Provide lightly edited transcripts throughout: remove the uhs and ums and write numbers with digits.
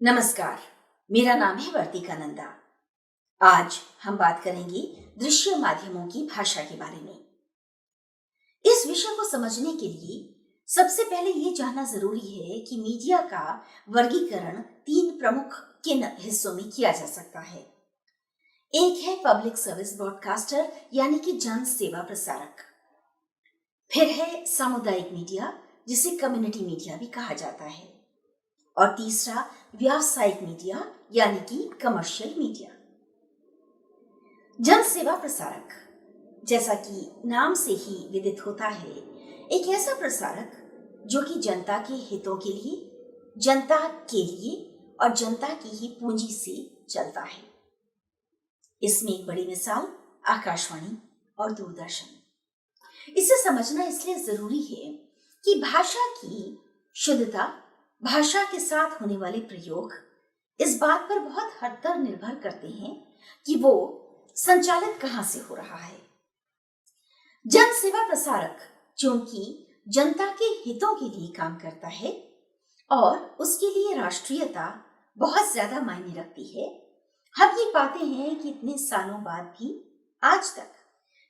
नमस्कार, मेरा नाम है वर्तिका नंदा। आज हम बात करेंगे दृश्य माध्यमों की भाषा के बारे में। इस विषय को समझने के लिए सबसे पहले ये जानना जरूरी है कि मीडिया का वर्गीकरण तीन प्रमुख किन हिस्सों में किया जा सकता है। एक है पब्लिक सर्विस ब्रॉडकास्टर यानी कि जन सेवा प्रसारक। फिर है सामुदायिक मीडिया जिसे कम्युनिटी मीडिया भी कहा जाता है। और तीसरा व्यावसायिक मीडिया यानी कि कमर्शियल मीडिया। जन सेवा प्रसारक, जैसा कि नाम से ही विदित होता है, एक ऐसा प्रसारक जो कि जनता के हितों के लिए, जनता के लिए और जनता की ही पूंजी से चलता है। इसमें एक बड़ी मिसाल आकाशवाणी और दूरदर्शन। इसे समझना इसलिए जरूरी है कि भाषा की शुद्धता, भाषा के साथ होने वाले प्रयोग इस बात पर बहुत हद तक निर्भर करते हैं कि वो संचालित कहां से हो रहा है। जन सेवा प्रसारक चूंकि जनता के हितों के लिए काम करता है और उसके लिए राष्ट्रीयता बहुत ज्यादा मायने रखती है। हम ये पाते हैं कि इतने सालों बाद भी आज तक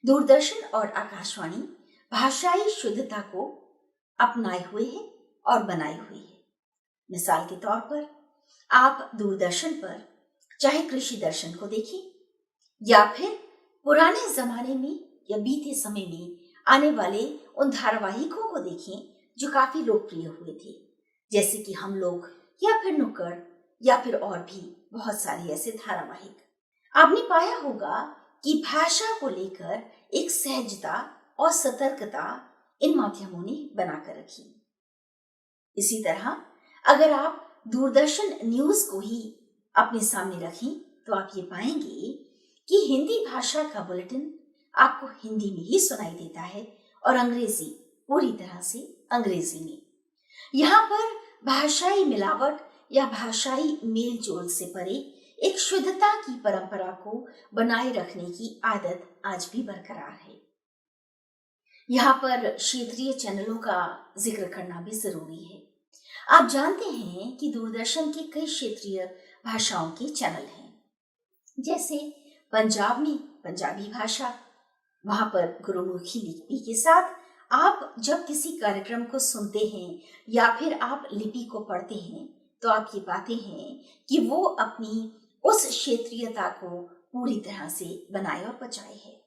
दूरदर्शन और आकाशवाणी भाषाई शुद्धता को अपनाए हुए है और बनाए हुए है। मिसाल के तौर पर आप दूरदर्शन पर चाहे कृषि दर्शन को देखें या फिर पुराने जमाने में या बीते समय में आने वाले उन धारावाहिकों को देखें जो काफी लोकप्रिय हुए थे, जैसे कि हम लोग या फिर नुक्कड़ या फिर और भी बहुत सारे ऐसे धारावाहिक। आपने पाया होगा कि भाषा को लेकर एक सहजता और सतर्कता इन माध्यमों ने बनाकर रखी। इसी तरह अगर आप दूरदर्शन न्यूज को ही अपने सामने रखें तो आप ये पाएंगे कि हिंदी भाषा का बुलेटिन आपको हिंदी में ही सुनाई देता है और अंग्रेजी पूरी तरह से अंग्रेजी में। यहाँ पर भाषाई मिलावट या भाषाई मेल जोल से परे एक शुद्धता की परंपरा को बनाए रखने की आदत आज भी बरकरार है। यहाँ पर क्षेत्रीय चैनलों का जिक्र करना भी जरूरी है। आप जानते हैं कि दूरदर्शन के कई क्षेत्रीय भाषाओं के चैनल हैं, जैसे पंजाब में पंजाबी भाषा, वहां पर गुरुमुखी लिपि के साथ आप जब किसी कार्यक्रम को सुनते हैं या फिर आप लिपि को पढ़ते हैं तो आप ये पाते हैं कि वो अपनी उस क्षेत्रीयता को पूरी तरह से बनाए और बचाए है।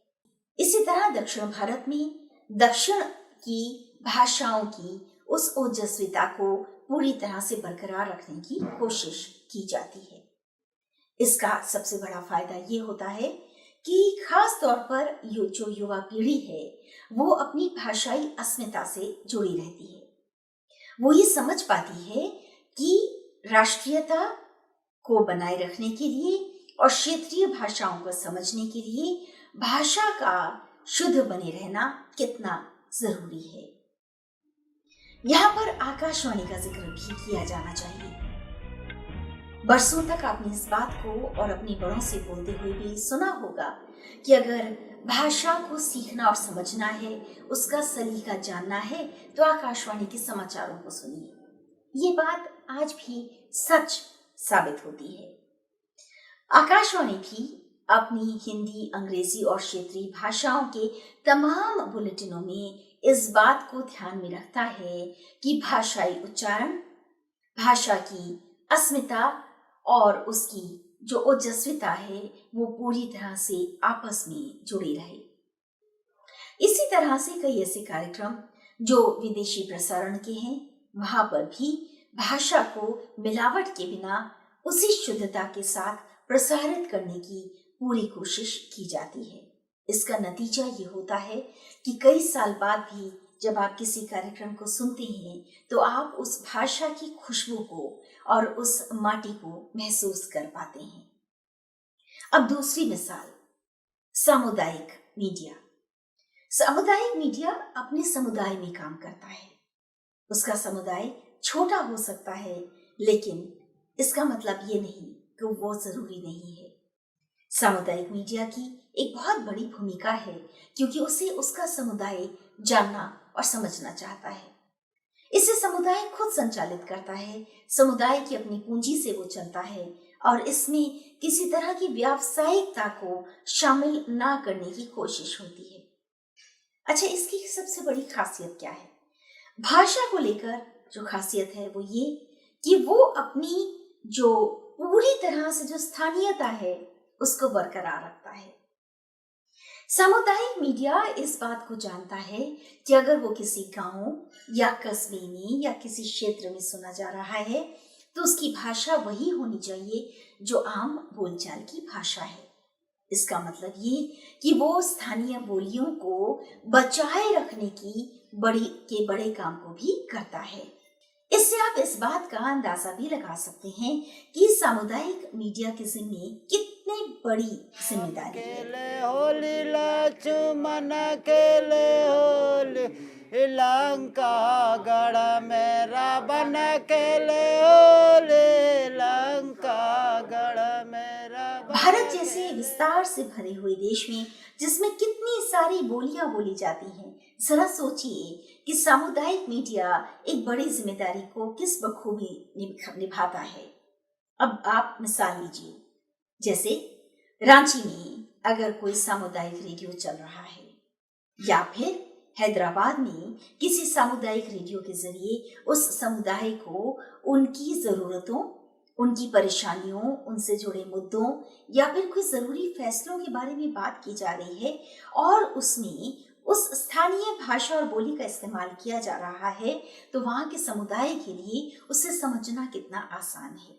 इसी तरह दक्षिण भारत में दक्षिण की भाषाओं की उस ओजस्विता को पूरी तरह से बरकरार रखने की कोशिश की जाती है। इसका सबसे बड़ा फायदा ये होता है कि खास तौर पर जो युवा पीढ़ी है वो अपनी भाषाई अस्मिता से जुड़ी रहती है। वो ये समझ पाती है कि राष्ट्रीयता को बनाए रखने के लिए और क्षेत्रीय भाषाओं को समझने के लिए भाषा का शुद्ध बने रहना कितना जरूरी है। यहाँ पर आकाशवाणी का जिक्र भी किया जाना चाहिए। बरसों तक आपने इस बात को और अपने बड़ों से बोलते हुए भी सुना होगा कि अगर भाषा को सीखना और समझना है, उसका सलीका जानना है तो आकाशवाणी के समाचारों को सुनिए। ये बात आज भी सच साबित होती है। आकाशवाणी भी अपनी हिंदी, अंग्रेजी और क्षेत्रीय भाषाओं के तमाम बुलेटिनों में इस बात को ध्यान में रखता है कि भाषाई उच्चारण, भाषा की अस्मिता और उसकी जो ओजस्विता है वो पूरी तरह से आपस में जुड़ी रहे। इसी तरह से कई ऐसे कार्यक्रम जो विदेशी प्रसारण के हैं, वहां पर भी भाषा को मिलावट के बिना उसी शुद्धता के साथ प्रसारित करने की पूरी कोशिश की जाती है। इसका नतीजा ये होता है कि कई साल बाद भी जब आप किसी कार्यक्रम को सुनते हैं तो आप उस भाषा की खुशबू को और उस माटी को महसूस कर पाते हैं। अब दूसरी मिसाल, सामुदायिक मीडिया। सामुदायिक मीडिया अपने समुदाय में काम करता है। उसका समुदाय छोटा हो सकता है, लेकिन इसका मतलब ये नहीं कि वो जरूरी नहीं है। सामुदायिक मीडिया की एक बहुत बड़ी भूमिका है क्योंकि उसे उसका समुदाय जानना और समझना चाहता है। इसे समुदाय खुद संचालित करता है, समुदाय की अपनी पूंजी से वो चलता है और इसमें किसी तरह की व्यावसायिकता को शामिल ना करने की कोशिश होती है। अच्छा, इसकी सबसे बड़ी खासियत क्या है? भाषा को लेकर जो खासियत है वो ये कि वो अपनी जो पूरी तरह से जो स्थानीयता है उसको बरकरार रखता है। सामुदायिक मीडिया इस बात को जानता है कि अगर वो किसी गांव या कस्बे में या किसी क्षेत्र में सुना जा रहा है तो उसकी भाषा वही होनी चाहिए जो आम बोलचाल की भाषा है। इसका मतलब ये कि वो स्थानीय बोलियों को बचाए रखने की बड़े काम को भी करता है। इससे आप इस बात का अंदाजा भी लगा सकते हैं कि सामुदायिक मीडिया के जिम्मे कितनी बड़ी जिम्मेदारी है। होली लक्ष्मण केले होली लंका गढ़ में रावण केले होली लंका गढ़ में रावण। भारत जैसे विस्तार से भरे हुए देश में जिसमें कितनी सारी बोलियां बोली जाती हैं, जरा सोचिए कि सामुदायिक मीडिया एक बड़ी जिम्मेदारी को किस बखूबी निभाता है। अब आप मिसाल लीजिए, जैसे रांची में अगर कोई सामुदायिक रेडियो चल रहा है या फिर हैदराबाद में किसी सामुदायिक रेडियो के जरिए उस समुदाय को उनकी जरूरतों, उनकी परेशानियों, उनसे जुड़े मुद्दों या फिर कोई जरूरी फैसलों के बारे में बात की जा रही है और उसमें उस स्थानीय भाषा और बोली का इस्तेमाल किया जा रहा है, तो वहां के समुदाय के लिए उसे समझना कितना आसान है।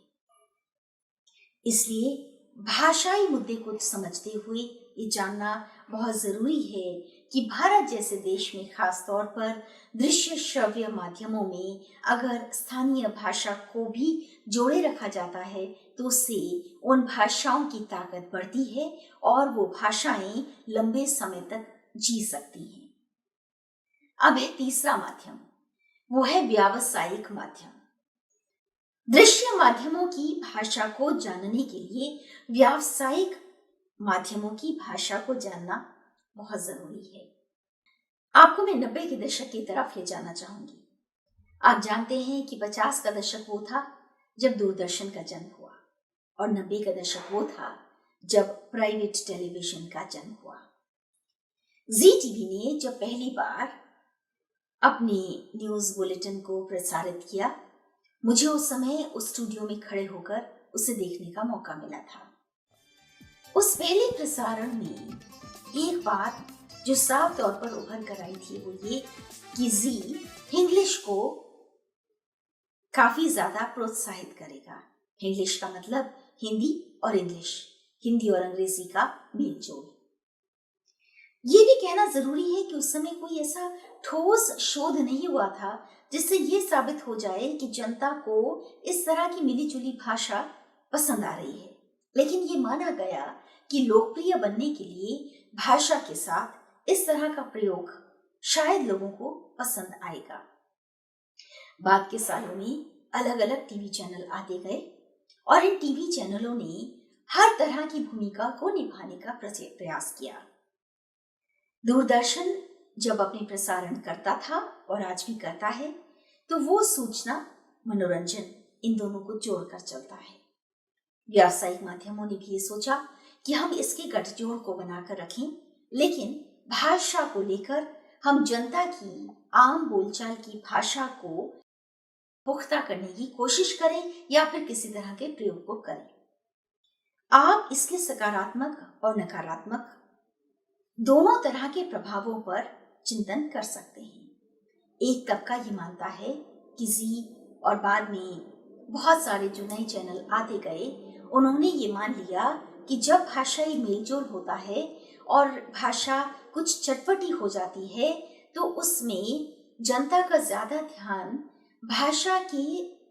इसलिए भाषाई मुद्दे को समझते हुए ये जानना बहुत जरूरी है कि भारत जैसे देश में खास तौर पर दृश्य श्रव्य माध्यमों में अगर स्थानीय भाषा को भी जोड़े रखा जाता है तो उससे उन भाषाओं की ताकत बढ़ती है और वो भाषाएं लंबे समय तक जी सकती हैं। अब है तीसरा माध्यम, वो है व्यावसायिक माध्यम। दृश्य माध्यमों की भाषा को जानने के लिए व्यावसायिक माध्यमों की भाषा को जानना बहुत जरूरी है। आपको मैं 90 के दशक की तरफ ले जाना चाहूंगी। आप जानते हैं कि 50 का दशक वो था जब दूरदर्शन का जन्म हुआ और 90 का दशक वो था जब प्राइवेट टेलीविजन का जन्म हुआ। जी टीवी ने जब पहली बार अपने न्यूज बुलेटिन को प्रसारित किया, मुझे उस समय उस स्टूडियो में खड़े होकर उसे देखने का मौका मिला था। उस पहले प्रसारण में एक बात जो साफ तौर पर उभर कर आई थी वो ये कि जी इंग्लिश को काफी ज्यादा प्रोत्साहित करेगा। इंग्लिश का मतलब हिंदी और इंग्लिश, हिंदी और अंग्रेजी का मेल जोल। ये भी कहना जरूरी है कि उस समय कोई ऐसा ठोस शोध नहीं हुआ था जिससे ये साबित हो जाए कि जनता को इस तरह की मिलीजुली भाषा पसंद आ रही है, लेकिन ये माना गया कि लोकप्रिय बनने के लिए भाषा के साथ इस तरह का प्रयोग शायद लोगों को पसंद आएगा। बाद के सालों में अलग अलग टीवी चैनल आते गए और इन टीवी चैनलों ने हर तरह की भूमिका को निभाने का प्रयास किया। दूरदर्शन जब अपने प्रसारण करता था और आज भी करता है तो वो सूचना, मनोरंजन इन दोनों को जोड़कर चलता है। व्यावसायिक माध्यमों ने भी ये सोचा कि हम इसके गठजोड़ को बनाकर रखें, लेकिन भाषा को लेकर हम जनता की आम बोलचाल की भाषा को पुख्ता करने की कोशिश करें या फिर किसी तरह के प्रयोग को करें। आप इसके सकारात्मक और नकारात्मक दोनों तरह के प्रभावों पर चिंतन कर सकते हैं। एक तबका ये मानता है कि जी और बाद में बहुत सारे जो नए चैनल आते गए, उन्होंने ये मान लिया कि जब भाषाई मेलजोल होता है और भाषा कुछ चटपटी हो जाती है तो उसमें जनता का ज्यादा ध्यान भाषा के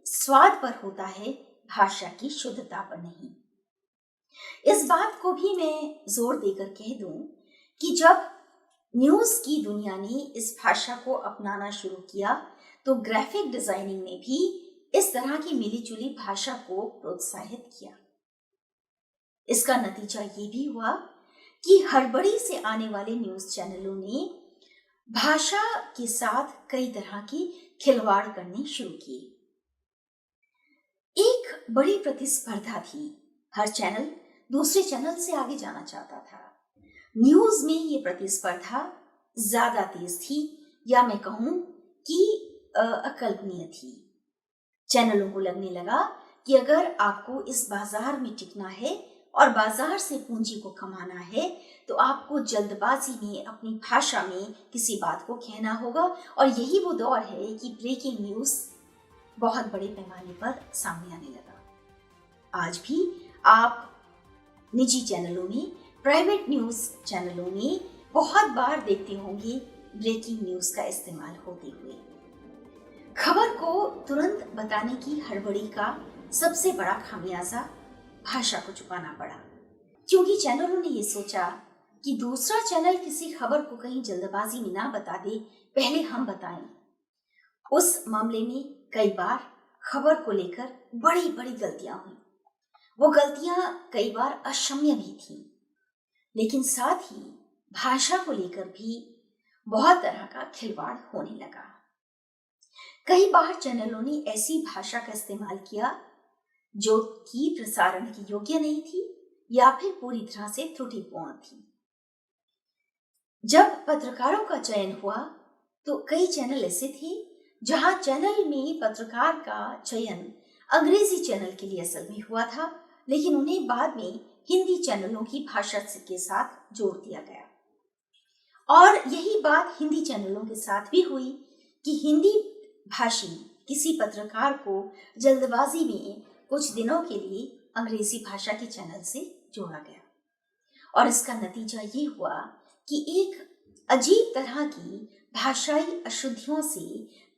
स्वाद पर होता है, भाषा की शुद्धता पर नहीं। इस बात को भी मैं जोर देकर कह दूं कि जब न्यूज की दुनिया ने इस भाषा को अपनाना शुरू किया तो ग्राफिक डिजाइनिंग ने भी इस तरह की मिलीजुली भाषा को प्रोत्साहित किया। इसका नतीजा ये भी हुआ कि हड़बड़ी से आने वाले न्यूज चैनलों ने भाषा के साथ कई तरह की खिलवाड़ करने शुरू किए। एक बड़ी प्रतिस्पर्धा थी, हर चैनल दूसरे चैनल से आगे जाना चाहता था। न्यूज में ये प्रतिस्पर्धा ज्यादा तेज थी, या मैं कहूं कि अकल्पनीय थी। चैनलों को लगने लगा कि अगर आपको इस बाजार में टिकना है और बाजार से पूंजी को कमाना है तो आपको जल्दबाजी में अपनी भाषा में किसी बात को कहना होगा। और यही वो दौर है कि ब्रेकिंग न्यूज बहुत बड़े पैमाने पर सामने आने लगा। आज भी आप निजी चैनलों में, प्राइवेट न्यूज चैनलों में बहुत बार देखते होंगे ब्रेकिंग न्यूज का इस्तेमाल होते हुए। खबर को तुरंत बताने की हड़बड़ी का सबसे बड़ा खामियाजा भाषा को चुकाना पड़ा, क्योंकि चैनलों ने ये सोचा कि दूसरा चैनल किसी खबर को कहीं जल्दबाजी में ना बता दे, पहले हम बताएं। उस मामले में कई बार खबर को लेकर बड़ी बड़ी गलतियां हुई। वो गलतियां कई बार अक्षम्य भी थी, लेकिन साथ ही भाषा को लेकर भी बहुत तरह का खिलवाड़ होने लगा। कई बार चैनलों ने ऐसी भाषा का इस्तेमाल किया जो कि प्रसारण की योग्य नहीं थी या फिर पूरी तरह से त्रुटिपूर्ण थी। जब पत्रकारों का चयन हुआ तो कई चैनल ऐसे थे जहां चैनल में पत्रकार का चयन अंग्रेजी चैनल के लिए असल में हुआ था, लेकिन उन्हें बाद में हिंदी चैनलों की भाषा के साथ जोड़ दिया गया। और यही बात हिंदी चैनलों के साथ भी हुई कि हिंदी भाषी किसी पत्रकार को जल्दबाजी में कुछ दिनों के लिए अंग्रेजी भाषा के चैनल से जोड़ा गया। और इसका नतीजा ये हुआ कि एक अजीब तरह की भाषाई अशुद्धियों से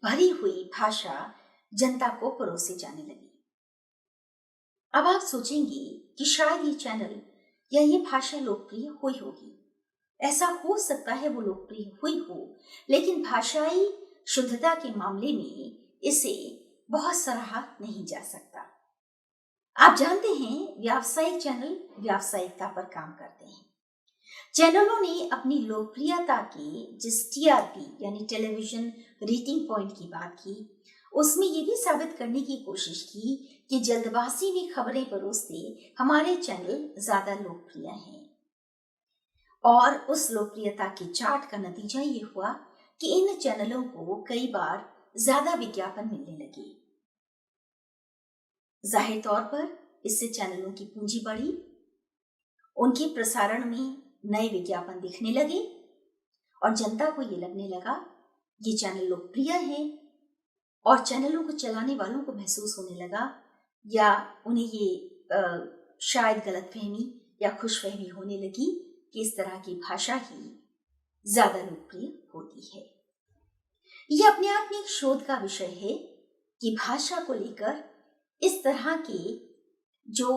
भरी हुई भाषा जनता को परोसी जाने लगी। अब आप सोचेंगे कि शायद ये चैनल या ये भाषा लोकप्रिय हुई होगी। ऐसा हो सकता है वो लोकप्रिय हुई हो, लेकिन भाषाई शुद्धता के मामले में इसे बहुत सराहा नहीं जा सकता। आप जानते हैं, व्यावसायिक चैनल व्यावसायिकता पर काम करते हैं। चैनलों ने अपनी लोकप्रियता की जिस टीआरपी यानी टेलीविजन रेटिंग पॉइंट की बात की, उसमें ये भी साबित करने की कोशिश की कि जल्दबाजी में खबरें परोसते हमारे चैनल ज्यादा लोकप्रिय हैं। और उस लोकप्रियता के चार्ट का नतीजा ये हुआ कि इन चैनलों को कई बार ज्यादा विज्ञापन मिलने लगे। जाहिर तौर पर इससे चैनलों की पूंजी बढ़ी, उनके प्रसारण में नए विज्ञापन दिखने लगे और जनता को ये लगने लगा ये चैनल लोकप्रिय है। और चैनलों को चलाने वालों को महसूस होने लगा, या उन्हें ये शायद गलतफहमी या खुशफहमी होने लगी कि इस तरह की भाषा ही ज्यादा लोकप्रिय होती है। यह अपने आप में एक शोध का विषय है कि भाषा को लेकर इस तरह के जो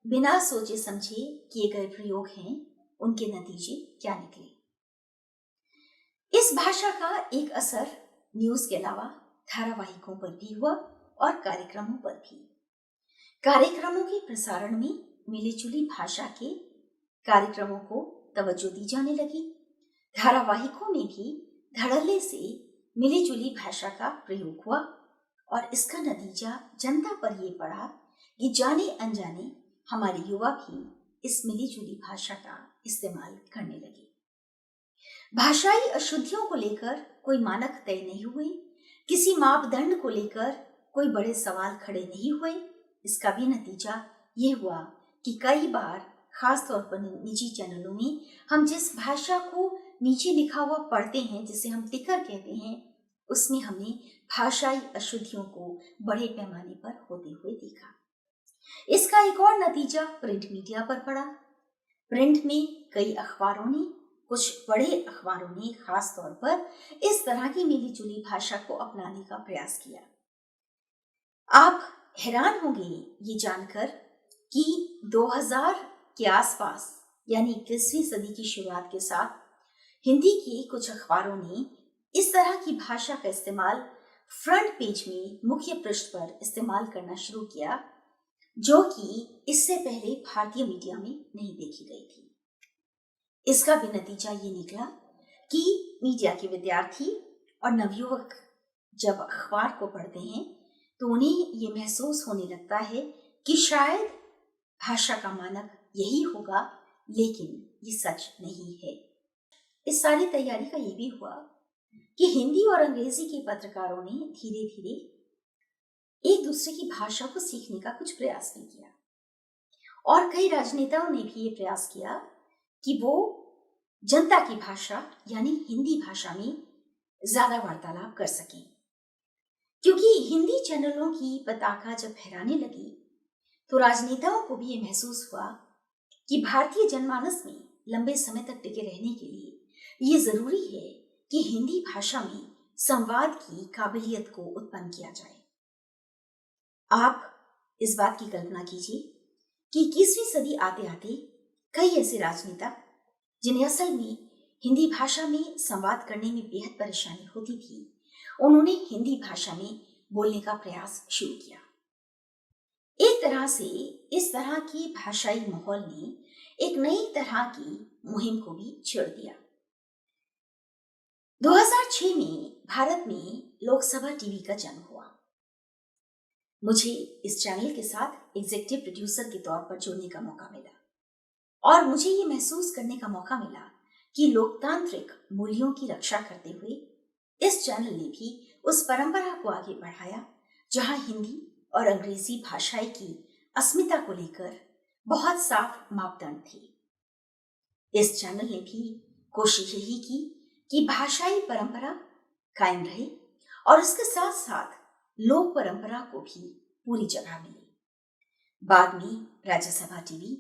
बिना सोचे समझे किए गए प्रयोग हैं, उनके नतीजे क्या निकले। इस भाषा का एक असर न्यूज के अलावा धारावाहिकों पर भी हुआ और कार्यक्रमों पर भी। कार्यक्रमों के प्रसारण में मिलीजुली भाषा के कार्यक्रमों को तवज्जो दी जाने लगी। धारावाहिकों में भी धड़ल्ले से मिलीजुली भाषा का प्रयोग हुआ और इसका नतीजा जनता पर यह पड़ा कि जाने अनजाने हमारे युवा भी इस मिलीजुली भाषा का इस्तेमाल करने लगे। भाषाई अशुद्धियों को लेकर कोई मानक तय नहीं हुए, किसी मापदंड को लेकर कोई बड़े सवाल खड़े नहीं हुए। इसका भी नतीजा ये हुआ कि कई बार खास तौर पर निजी चैनलों में हम जिस भाषा को नीचे लिखा हुआ पढ़ते हैं, जिसे हम टिकर कहते हैं, उसमें हमने भाषाई अशुद्धियों को बड़े पैमाने पर होते हुए देखा। इसका एक और नतीजा प्रिंट मीडिया पर पड़ा। प्रिंट में कई अखबारों ने, कुछ बड़े अखबारों ने खास तौर पर इस तरह की मिलीजुली भाषा को अपनाने का प्रयास किया। आप हैरान होंगे ये जानकर कि 2000 के आसपास यानी 21वीं सदी की शुरुआत के साथ हिंदी के कुछ अखबारों ने इस तरह की भाषा का इस्तेमाल फ्रंट पेज में, मुख्य पृष्ठ पर इस्तेमाल करना शुरू किया, जो कि इससे पहले भारतीय मीडिया में नहीं देखी गई थी। इसका भी नतीजा ये निकला कि मीडिया के विद्यार्थी और नवयुवक जब अखबार को पढ़ते हैं तो उन्हें ये महसूस होने लगता है कि शायद भाषा का मानक यही होगा, लेकिन ये सच नहीं है। इस सारी तैयारी का ये भी हुआ कि हिंदी और अंग्रेजी के पत्रकारों ने धीरे धीरे एक दूसरे की भाषा को सीखने का कुछ प्रयास भी किया और कई राजनेताओं ने भी ये प्रयास किया कि वो जनता की भाषा यानी हिंदी भाषा में ज्यादा वार्तालाप कर सकें, क्योंकि हिंदी चैनलों की पताका जब फहराने लगी तो राजनेताओं को भी ये महसूस हुआ कि भारतीय जनमानस में लंबे समय तक टिके रहने के लिए ये जरूरी है कि हिंदी भाषा में संवाद की काबिलियत को उत्पन्न किया जाए। आप इस बात की कल्पना कीजिए कि 21वीं सदी आते आते कई ऐसे राजनेता जिन्हें असल में हिंदी भाषा में संवाद करने में बेहद परेशानी होती थी, उन्होंने हिंदी भाषा में बोलने का प्रयास शुरू किया। एक तरह से इस तरह की भाषाई माहौल ने एक नई तरह की मुहिम को भी छेड़ दिया। 2006 में भारत में लोकसभा टीवी का जन्म हुआ। मुझे इस चैनल के साथ एग्जीक्यूटिव प्रोड्यूसर के तौर पर जुड़ने का मौका मिला और मुझे ये महसूस करने का मौका मिला कि लोकतांत्रिक मूल्यों की रक्षा करते हुए इस चैनल ने भी उस परंपरा को आगे बढ़ाया जहां हिंदी और अंग्रेजी भाषाएं की अस्मिता को लेकर बहुत साफ मापदंड थे। इस चैनल ने भी कोशिश यही की कि भाषाई परंपरा कायम रहे और इसके साथ साथ लोक परंपरा को भी पूरी जगह मिले। बाद में राज्यसभा टीवी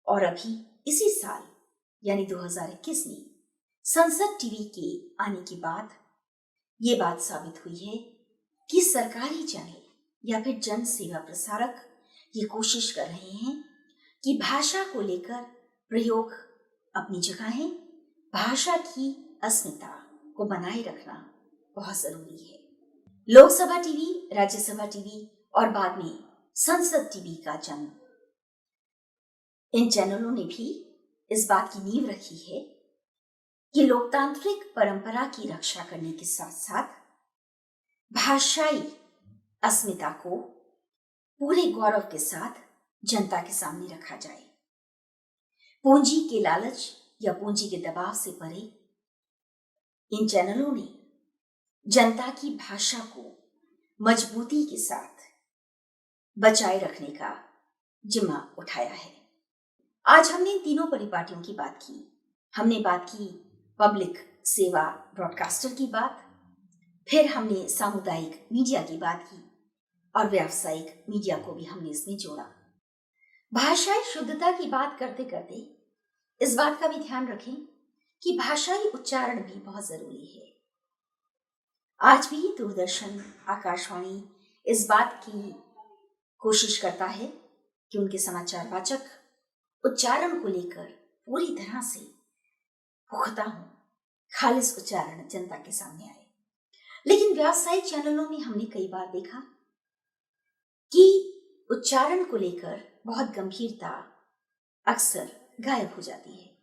और अभी इसी साल यानी 2021 में संसद टीवी के आने के बाद ये बात साबित हुई है कि सरकारी चैनल या फिर जन सेवा प्रसारक ये कोशिश कर रहे हैं कि भाषा को लेकर प्रयोग अपनी जगह है, भाषा की अस्मिता को बनाए रखना बहुत जरूरी है। लोकसभा टीवी, राज्यसभा टीवी और बाद में संसद टीवी का जन्म, इन चैनलों ने भी इस बात की नींव रखी है कि लोकतांत्रिक परंपरा की रक्षा करने के साथ साथ भाषाई अस्मिता को पूरे गौरव के साथ जनता के सामने रखा जाए। पूंजी के लालच या पूंजी के दबाव से परे इन चैनलों ने जनता की भाषा को मजबूती के साथ बचाए रखने का जिम्मा उठाया है। आज हमने इन तीनों परिपाटियों की बात की। हमने बात की पब्लिक सेवा ब्रॉडकास्टर की बात, फिर हमने सामुदायिक मीडिया की बात की और व्यावसायिक मीडिया को भी हमने इसमें जोड़ा। भाषाई शुद्धता की बात करते करते इस बात का भी ध्यान रखें कि भाषाई उच्चारण भी बहुत जरूरी है। आज भी दूरदर्शन, आकाशवाणी इस बात की कोशिश करता है कि उनके समाचार वाचक उच्चारण को लेकर पूरी तरह से पुख्ता हो, खालिस उच्चारण जनता के सामने आए। लेकिन व्यावसायिक चैनलों में हमने कई बार देखा कि उच्चारण को लेकर बहुत गंभीरता अक्सर गायब हो जाती है।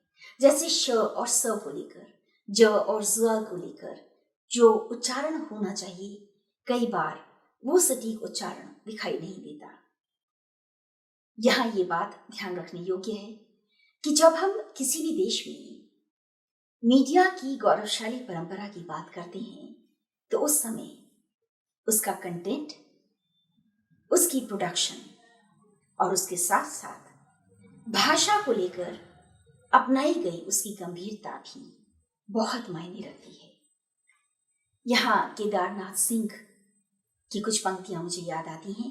जैसे श और स को लेकर, ज और ज को लेकर जो उच्चारण होना चाहिए, कई बार वो सटीक उच्चारण दिखाई नहीं देता। यहाँ ये बात ध्यान रखने योग्य है कि जब हम किसी भी देश में मीडिया की गौरवशाली परंपरा की बात करते हैं तो उस समय उसका कंटेंट, उसकी प्रोडक्शन और उसके साथ साथ भाषा को लेकर अपनाई गई उसकी गंभीरता भी बहुत मायने रखती है। यहाँ केदारनाथ सिंह की कुछ पंक्तियां मुझे याद आती हैं।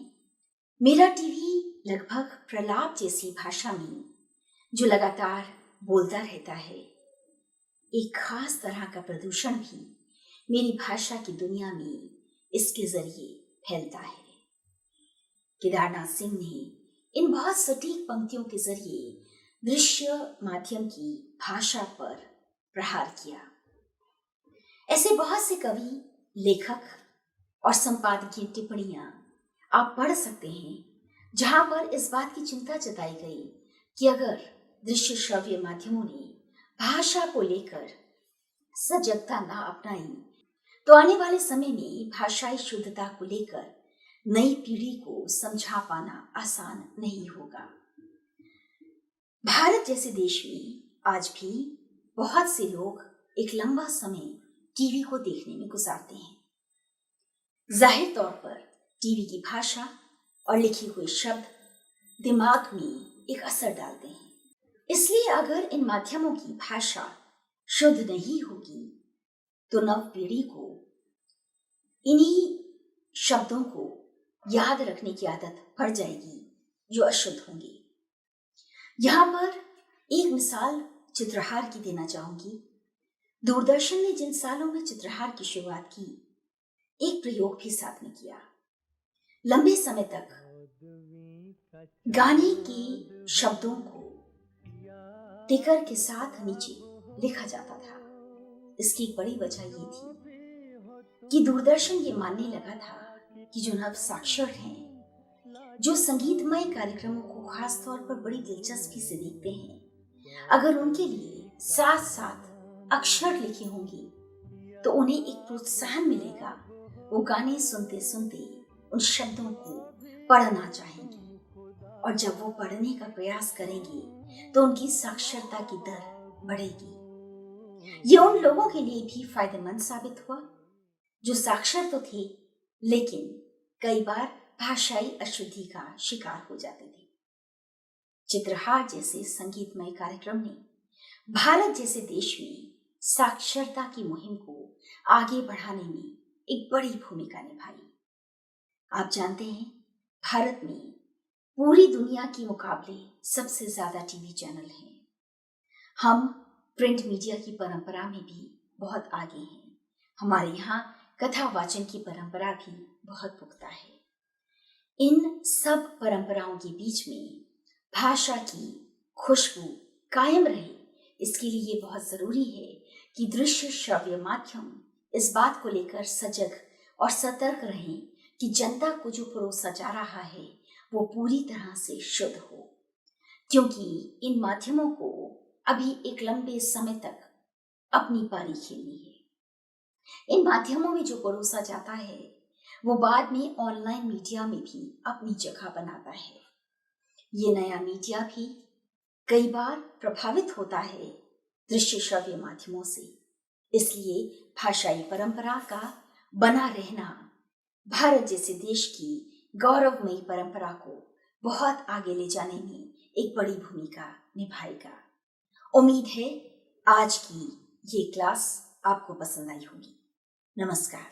मेरा टीवी लगभग प्रलाप जैसी भाषा में जो लगातार बोलता रहता है, एक खास तरह का प्रदूषण भी मेरी भाषा की दुनिया में इसके जरिए फैलता है। केदारनाथ सिंह ने इन बहुत सटीक पंक्तियों के जरिए दृश्य माध्यम की भाषा पर प्रहार किया। ऐसे बहुत से कवि, लेखक और संपादकीय टिप्पणियां आप पढ़ सकते हैं जहां पर इस बात की चिंता जताई गई कि अगर दृश्य श्रव्य माध्यमों ने भाषा को लेकर सजगता ना अपनाई तो आने वाले समय में भाषाई शुद्धता को लेकर नई पीढ़ी को समझा पाना आसान नहीं होगा। भारत जैसे देश में आज भी बहुत से लोग एक लंबा समय टीवी को देखने में गुजारते हैं। जाहिर तौर पर टीवी की भाषा और लिखे हुए शब्द दिमाग में एक असर डालते हैं। इसलिए अगर इन माध्यमों की भाषा शुद्ध नहीं होगी तो नव पीढ़ी को इन्हीं शब्दों को याद रखने की आदत पड़ जाएगी जो अशुद्ध होंगे। यहां पर एक मिसाल चित्रहार की देना चाहूंगी। दूरदर्शन ने जिन सालों में चित्रहार की शुरुआत की, एक प्रयोग भी साथ में किया। लंबे समय तक गाने के शब्दों को टिकर के साथ नीचे लिखा जाता था। इसकी एक बड़ी वजह ये थी कि दूरदर्शन ये मानने लगा था कि जो नव साक्षर हैं, जो संगीतमय कार्यक्रमों को खास तौर पर बड़ी दिलचस्पी से देखते हैं, अगर उनके लिए साथ साथ अक्षर लिखे होंगे तो उन्हें एक प्रोत्साहन मिलेगा। वो गाने सुनते सुनते उन शब्दों को पढ़ना चाहेंगे और जब वो पढ़ने का प्रयास करेंगे तो उनकी साक्षरता की दर बढ़ेगी। ये उन लोगों के लिए भी फायदेमंद साबित हुआ जो साक्षर तो थे लेकिन कई बार भाषाई अशुद्धि का शिकार हो जाते थे। चित्रहार जैसे संगीतमय कार्यक्रम ने भारत जैसे देश में साक्षरता की मुहिम को आगे बढ़ाने में एक बड़ी भूमिका निभाई। आप जानते हैं, भारत में पूरी दुनिया के मुकाबले सबसे ज्यादा टीवी चैनल हैं। हम प्रिंट मीडिया की परंपरा में भी बहुत आगे हैं। हमारे यहाँ कथा वाचन की परंपरा भी बहुत पुख्ता है। इन सब परंपराओं के बीच में भाषा की खुशबू कायम रहे, इसके लिए ये बहुत जरूरी है कि दृश्य श्रव्य माध्यम इस बात को लेकर सजग और सतर्क रहें कि जनता को जो परोसा जा रहा है वो पूरी तरह से शुद्ध हो, क्योंकि इन माध्यमों को अभी एक लंबे समय तक अपनी पारी खेलनी है। इन माध्यमों में जो परोसा जाता है वो बाद में ऑनलाइन मीडिया में भी अपनी जगह बनाता है। ये नया मीडिया भी कई बार प्रभावित होता है दृश्य श्रव्य माध्यमों से। इसलिए भाषाई परंपरा का बना रहना भारत जैसे देश की गौरवमयी परंपरा को बहुत आगे ले जाने में एक बड़ी भूमिका निभाएगा। उम्मीद है आज की ये क्लास आपको पसंद आई होगी। नमस्कार।